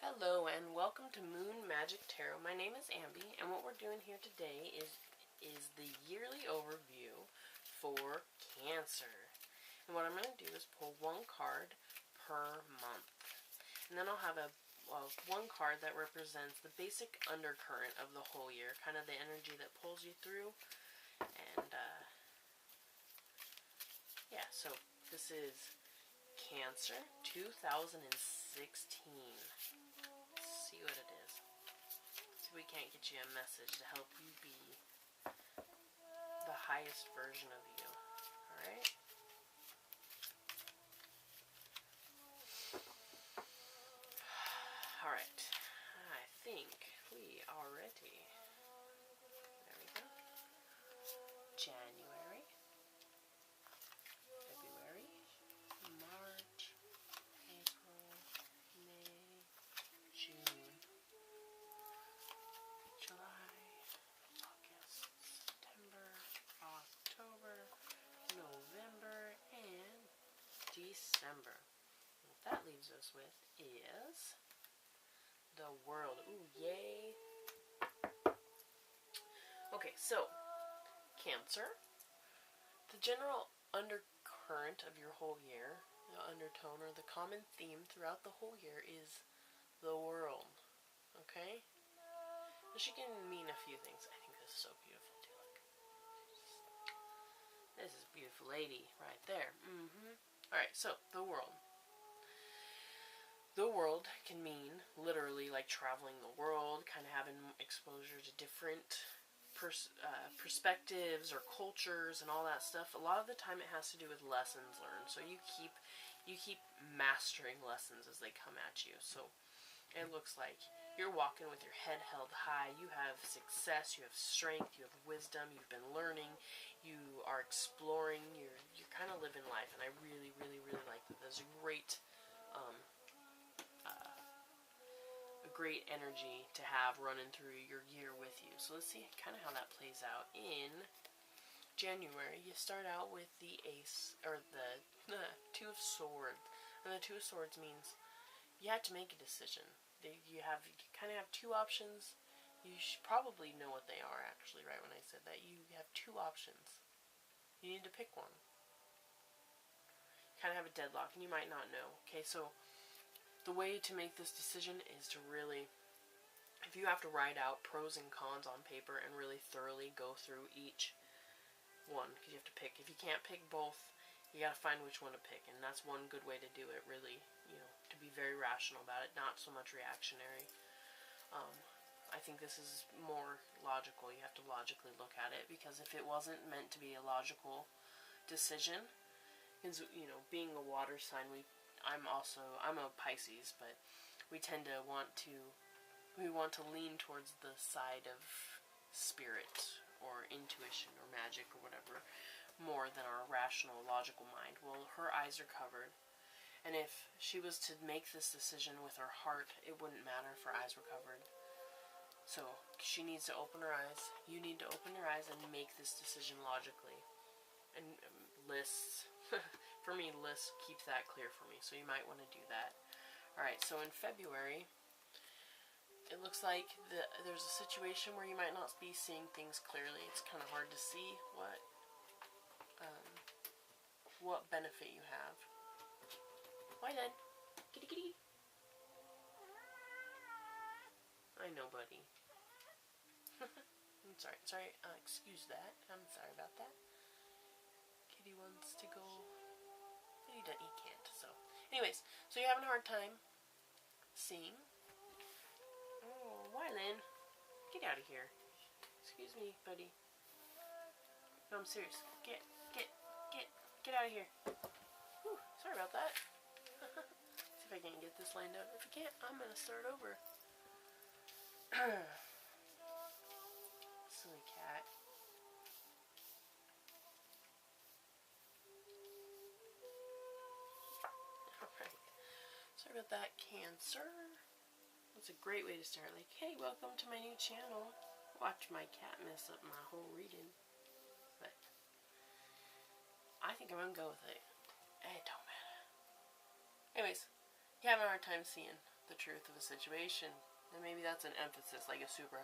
Hello and welcome to Moon Magick Tarot. My name is Amby, and what we're doing here today is the yearly overview for Cancer. And what I'm going to do is pull one card per month. And then I'll have one card that represents the basic undercurrent of the whole year, kind of the energy that pulls you through. And yeah, so this is Cancer 2016. Let's see what it is. See if we can't get you a message to help you be the highest version of you. Alright? Alright. I think we are ready. There we go. January. February. March. April. May. June. July. August. September. October. November. And December. What that leaves us with is the World. Ooh, yay. Okay, so Cancer. The general undercurrent of your whole year, the undertone or the common theme throughout the whole year is the world. Okay? And she can mean a few things. I think this is so beautiful too. Look. This is a beautiful lady right there. Alright, so the world. The world can mean literally like traveling the world, kind of having exposure to different perspectives or cultures and all that stuff. A lot of the time it has to do with lessons learned. So you keep mastering lessons as they come at you. So it looks like you're walking with your head held high. You have success, you have strength, you have wisdom, you've been learning, you are exploring, you're kind of living life, and I really, really, really like that. There's a great great energy to have running through your year with you. So let's see kind of how that plays out. In January, you start out with the Ace, or the Two of Swords. And the Two of Swords means you have to make a decision. You kind of have two options. You should probably know what they are, actually, right when I said that. You have two options. You need to pick one. You kind of have a deadlock, and you might not know. Okay, so the way to make this decision is to really, if you have to write out pros and cons on paper and really thoroughly go through each one, because you have to pick. If you can't pick both, you got to find which one to pick, and that's one good way to do it, really, to be very rational about it, not so much reactionary. I think this is more logical. You have to logically look at it, because if it wasn't meant to be a logical decision, because, being a water sign, I'm a Pisces, but we tend to want to lean towards the side of spirit or intuition or magic or whatever more than our rational, logical mind. Well, her eyes are covered, and if she was to make this decision with her heart, it wouldn't matter if her eyes were covered. So she needs to open her eyes. You need to open your eyes and make this decision logically. And lists, for me, lists keep that clear for me, so you might want to do that. Alright, so in February, it looks like there's a situation where you might not be seeing things clearly. It's kind of hard to see what benefit you have. Why then? Kitty kitty. I know, buddy. I'm sorry, excuse that. I'm sorry about that. Kitty wants to go. He can't. So, anyways, so you're having a hard time seeing. Oh, Wylan, get out of here. Excuse me, buddy. No, I'm serious. Get out of here. Whew, sorry about that. See if I can get this lined up. If I can't, I'm gonna start over. Silly cat. Sorry about that, Cancer. That's a great way to start. Like, hey, welcome to my new channel. Watch my cat mess up my whole reading. But I think I'm gonna go with it. It don't matter. Anyways, you having a hard time seeing. the truth of a situation. And maybe that's an emphasis, like a super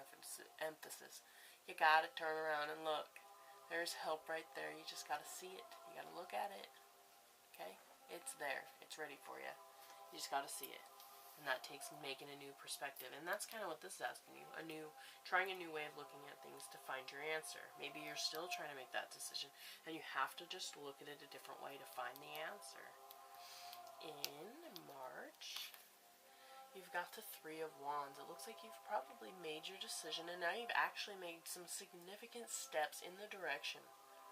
emphasis. You gotta turn around and look. There's help right there. You just gotta see it. You gotta look at it. Okay? It's there. It's ready for you. You just gotta see it. And that takes making a new perspective. And that's kind of what this is asking you. Trying a new way of looking at things to find your answer. Maybe you're still trying to make that decision, and you have to just look at it a different way to find the answer. In March, you've got the Three of Wands. It looks like you've probably made your decision, and now you've actually made some significant steps in the direction.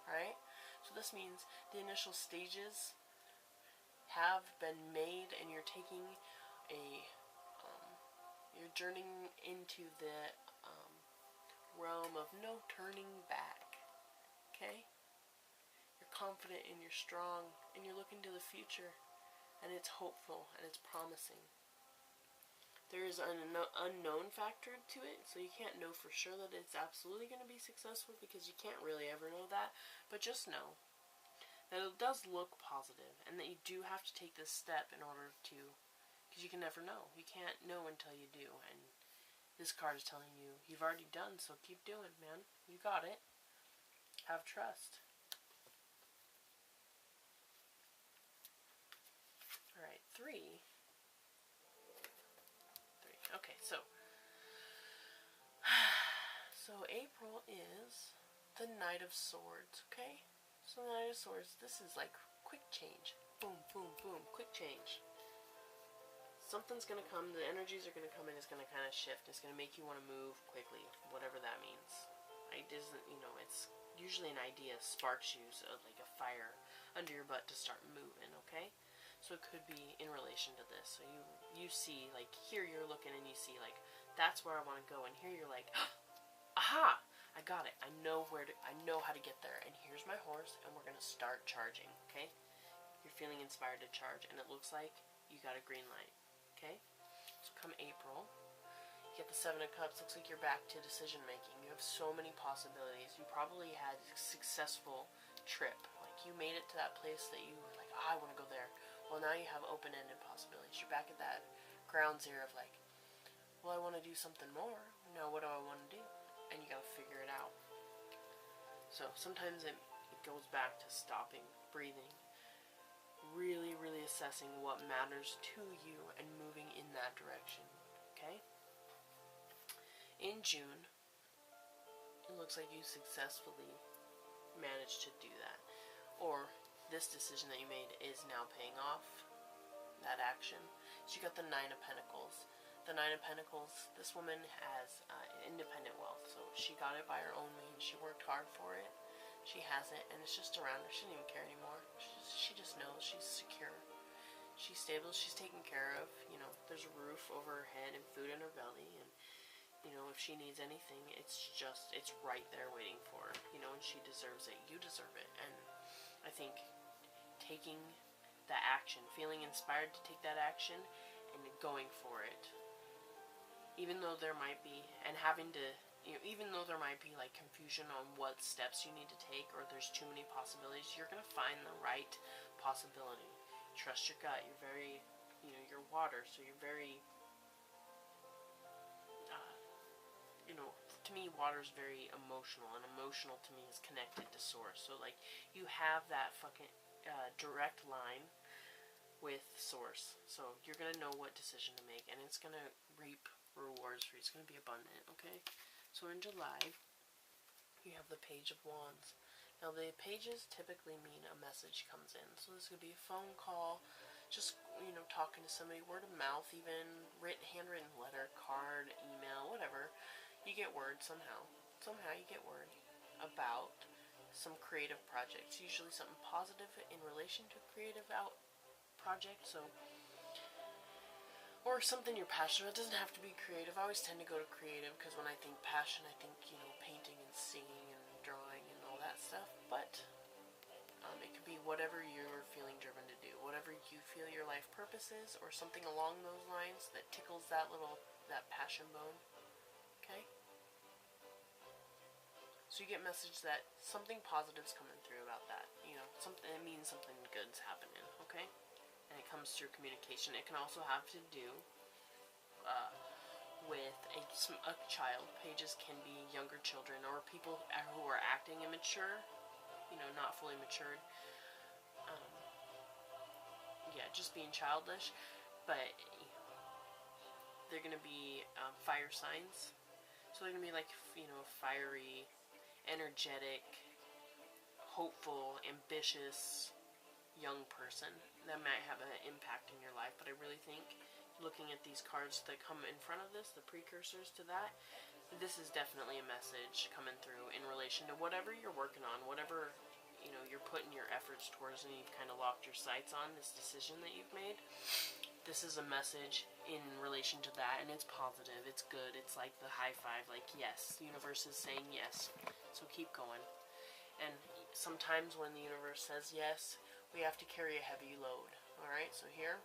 Alright? So this means the initial stages have been made, and you're taking you're journeying into the realm of no turning back. Okay? You're confident and you're strong, and you're looking to the future, and it's hopeful and it's promising. There is an unknown factor to it, so you can't know for sure that it's absolutely going to be successful, because you can't really ever know that. But just know that it does look positive, and that you do have to take this step in order to, because you can never know. You can't know until you do, and this card is telling you you've already done, so keep doing, man. You got it. Have trust. Alright, three. Okay, so April is the Knight of Swords, okay? So the Knight of Swords, this is like quick change. Boom, boom, boom, quick change. Something's going to come, the energies are going to come in, it's going to kind of shift, it's going to make you want to move quickly, whatever that means. It isn't, it's usually an idea sparks you, so like a fire under your butt to start moving, okay? So it could be in relation to this. So you see, like, here you're looking and you see, like, that's where I want to go, and here you're like, aha! I got it. I know how to get there, and here's my horse, and we're going to start charging, okay? You're feeling inspired to charge, and it looks like you got a green light. Okay? So come April, you get the Seven of Cups. Looks like you're back to decision making. You have so many possibilities. You probably had a successful trip. Like, you made it to that place that you were like, I want to go there. Well, now you have open-ended possibilities. You're back at that ground zero of like, well, I want to do something more. Now what do I want to do? And you got to figure it out. So sometimes it goes back to stopping, breathing, really, really assessing what matters to you and moving in that direction, okay? In June, it looks like you successfully managed to do that. Or this decision that you made is now paying off that action. So you got the Nine of Pentacles. The Nine of Pentacles, this woman has independent wealth. So she got it by her own means. She worked hard for it. She has it, and it's just around her. She doesn't even care anymore. She just knows she's secure. She's stable. She's taken care of. There's a roof over her head and food in her belly. And, if she needs anything, it's right there waiting for her. And she deserves it. You deserve it. And I think taking that action, feeling inspired to take that action, and going for it, even though there might be, and having to, even though there might be like confusion on what steps you need to take, or there's too many possibilities, you're going to find the right possibility. Trust your gut. You're very, you're water, so you're very, to me, water is very emotional, and emotional to me is connected to source. So like, you have that fucking direct line with source, so you're going to know what decision to make, and it's going to reap rewards for you. It's going to be abundant, okay? So in July, you have the Page of Wands. Now the pages typically mean a message comes in. So this could be a phone call, just, talking to somebody, word of mouth, even handwritten letter, card, email, whatever. You get word somehow. Somehow you get word about some creative projects. Usually something positive in relation to a creative project. So, or something you're passionate about. It doesn't have to be creative. I always tend to go to creative because when I think passion, I think, painting and singing and drawing and all that stuff. But it could be whatever you're feeling driven to do. Whatever you feel your life purpose is, or something along those lines that tickles that passion bone. Okay? So you get message that something positive's coming through about that. It means something good's happening. Okay? And it comes through communication. It can also have to do a child. Pages can be younger children or people who are acting immature, you know, not fully matured. Yeah, just being childish. But they're going to be fire signs. So they're going to be like, you know, fiery, energetic, hopeful, ambitious young person that might have an impact in your life. But I really think, looking at these cards that come in front of this, the precursors to that, this is definitely a message coming through in relation to whatever you're working on, whatever, you know, you're putting your efforts towards and you've kind of locked your sights on, this decision that you've made. This is a message in relation to that, and it's positive, it's good, it's like the high five, like yes, the universe is saying yes, so keep going. And sometimes when the universe says yes, we have to carry a heavy load. Alright, so here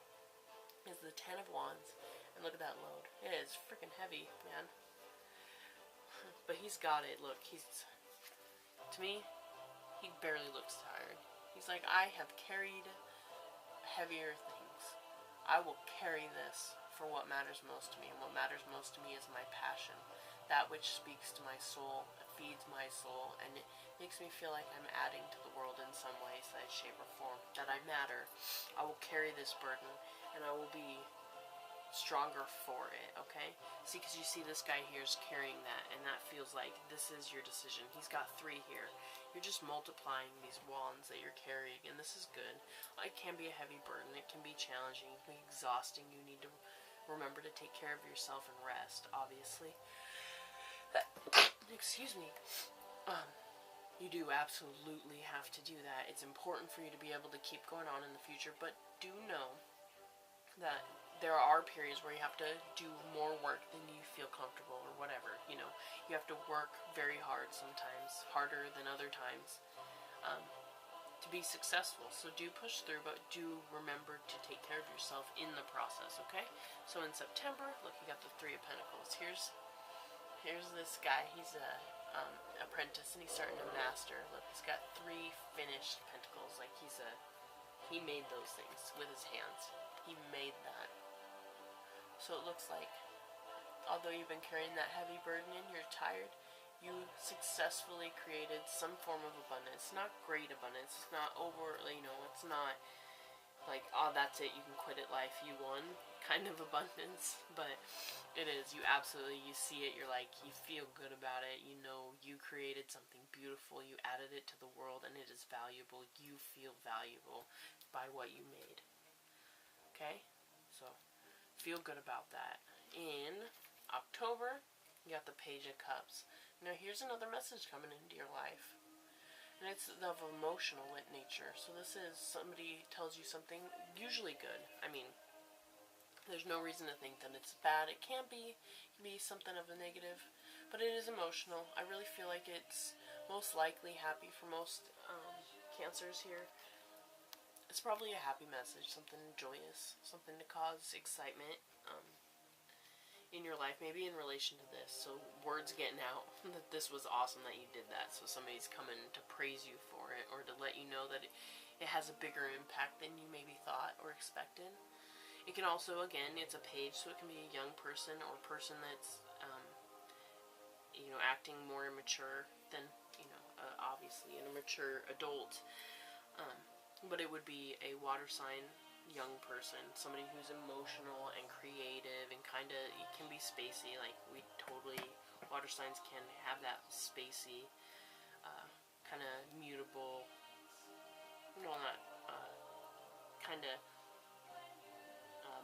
is the 10 of Wands, and look at that load. It is freaking heavy, man. But he's got it. Look, to me, he barely looks tired. He's like, I have carried heavier things. I will carry this for what matters most to me, and what matters most to me is my passion. That which speaks to my soul, feeds my soul, and it makes me feel like I'm adding to the world in some way, size, shape, or form. That I matter. I will carry this burden, and I will be stronger for it, okay? See, because you see this guy here is carrying that, and that feels like this is your decision. He's got 3 here. You're just multiplying these wands that you're carrying, and this is good. It can be a heavy burden. It can be challenging. It can be exhausting. You need to remember to take care of yourself and rest, obviously. Excuse me. You do absolutely have to do that. It's important for you to be able to keep going on in the future, but do know that there are periods where you have to do more work than you feel comfortable or whatever, you know. You have to work very hard sometimes, harder than other times, to be successful. So do push through, but do remember to take care of yourself in the process, okay? So in September, look, you got the 3 of Pentacles. Here's this guy. He's a apprentice, and he's starting to master. Look, he's got 3 finished pentacles. Like he made those things with his hands. He made that. So it looks like, although you've been carrying that heavy burden and you're tired, you successfully created some form of abundance. Not great abundance. It's not overtly, you know, it's not like, oh, that's it, you can quit it, life, you won kind of abundance. But it is. You absolutely, you see it, you're like, you feel good about it. You know you created something beautiful. You added it to the world, and it is valuable. You feel valuable by what you made. Okay? So feel good about that. In October, you got the Page of Cups. Now here's another message coming into your life, and it's of emotional nature. So this is somebody tells you something usually good. I mean, there's no reason to think that it's bad. It can be something of a negative, but it is emotional. I really feel like it's most likely happy for most Cancers here. It's probably a happy message, something joyous, something to cause excitement in your life, maybe in relation to this. So words getting out that this was awesome that you did that. So somebody's coming to praise you for it, or to let you know that it has a bigger impact than you maybe thought or expected. It can also, again, it's a page, so it can be a young person or a person that's, you know, acting more immature than, you know, obviously an immature adult. But it would be a water sign young person, somebody who's emotional and creative and kind of, it can be spacey. Like, we totally, water signs can have that spacey, kind of mutable, no, not, kind of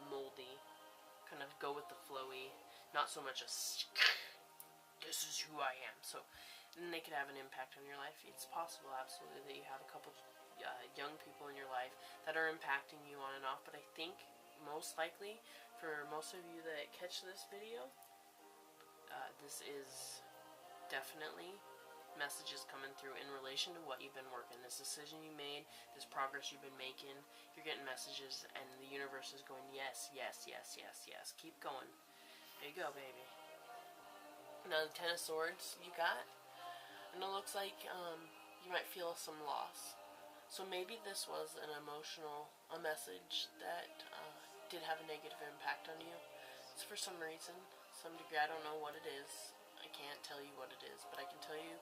moldy, kind of go with the flowy, not so much a this is who I am. So, and they could have an impact on your life. It's possible, absolutely, that you have a couple young people in your life that are impacting you on and off, but I think most likely for most of you that catch this video, this is definitely messages coming through in relation to what you've been working, this decision you made, this progress you've been making. You're getting messages, and the universe is going, yes, yes, yes, yes, yes, keep going. There you go, baby. Now the 10 of Swords you got, and it looks like you might feel some loss. So maybe this was an emotional message that did have a negative impact on you. So for some reason, some degree. I don't know what it is. I can't tell you what it is, but I can tell you,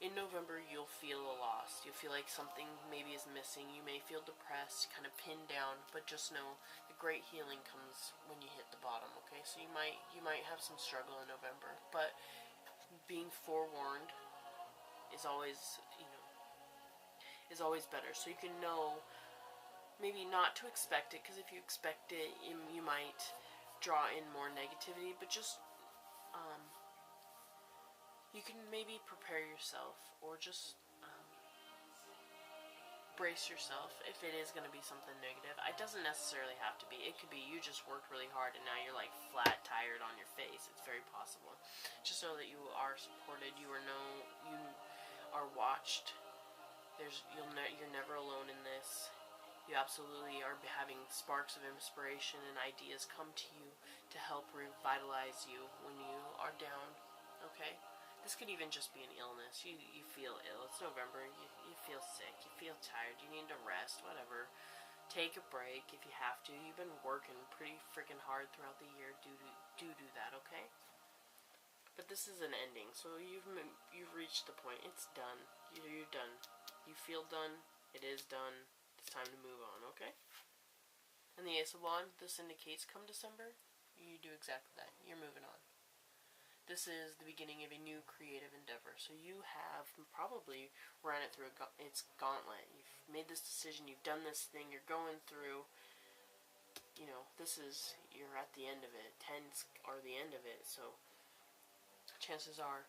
in November, you'll feel lost. You'll feel like something maybe is missing. You may feel depressed, kind of pinned down, but just know the great healing comes when you hit the bottom, okay? So you might have some struggle in November, but being forewarned is always, is always better. So you can know maybe not to expect it, because if you expect it, you might draw in more negativity, but just you can maybe prepare yourself, or just brace yourself if it is going to be something negative. It doesn't necessarily have to be. It could be you just worked really hard and now you're like flat tired on your face. It's very possible. Just know that you are supported. You are watched. You're never alone in this. You absolutely are having sparks of inspiration and ideas come to you to help revitalize you when you are down. Okay? This could even just be an illness. You feel ill. It's November. You feel sick. You feel tired. You need to rest. Whatever. Take a break if you have to. You've been working pretty freaking hard throughout the year. Do that, okay? But this is an ending. So you've reached the point. It's done. You're done. You feel done. It is done. It's time to move on, okay? And the Ace of Wands, this indicates come December, you do exactly that. You're moving on. This is the beginning of a new creative endeavor. So you have probably run it through its gauntlet. You've made this decision. You've done this thing. You're going through. You're at the end of it. 10s are the end of it. So chances are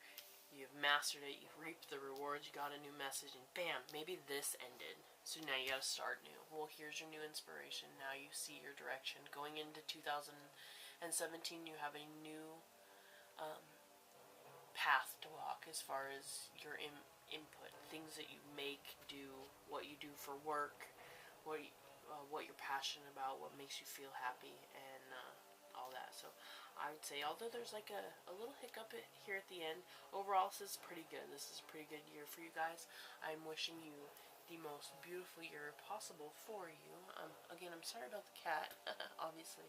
you've mastered it. You've reaped the rewards. You got a new message, and bam, maybe this ended. So now you got to start new. Well, here's your new inspiration. Now you see your direction. Going into 2017, you have a new path to walk as far as your input, things that you make, do, what you do for work, what you're passionate about, what makes you feel happy, and all that. So I would say, although there's like a little hiccup here at the end, overall this is pretty good. This is a pretty good year for you guys. I'm wishing you the most beautiful year possible for you. Again, I'm sorry about the cat, obviously.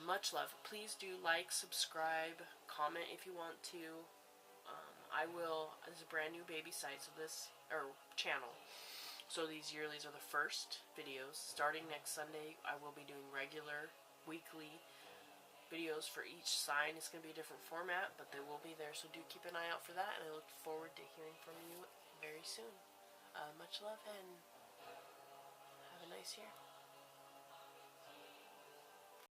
Much love. Please do like, subscribe, comment if you want to. This is a brand new baby site, so channel. So these yearlies are the first videos. Starting next Sunday, I will be doing regular, weekly videos for each sign. It's going to be a different format, but they will be there, so do keep an eye out for that, and I look forward to hearing from you very soon. Much love, and have a nice year.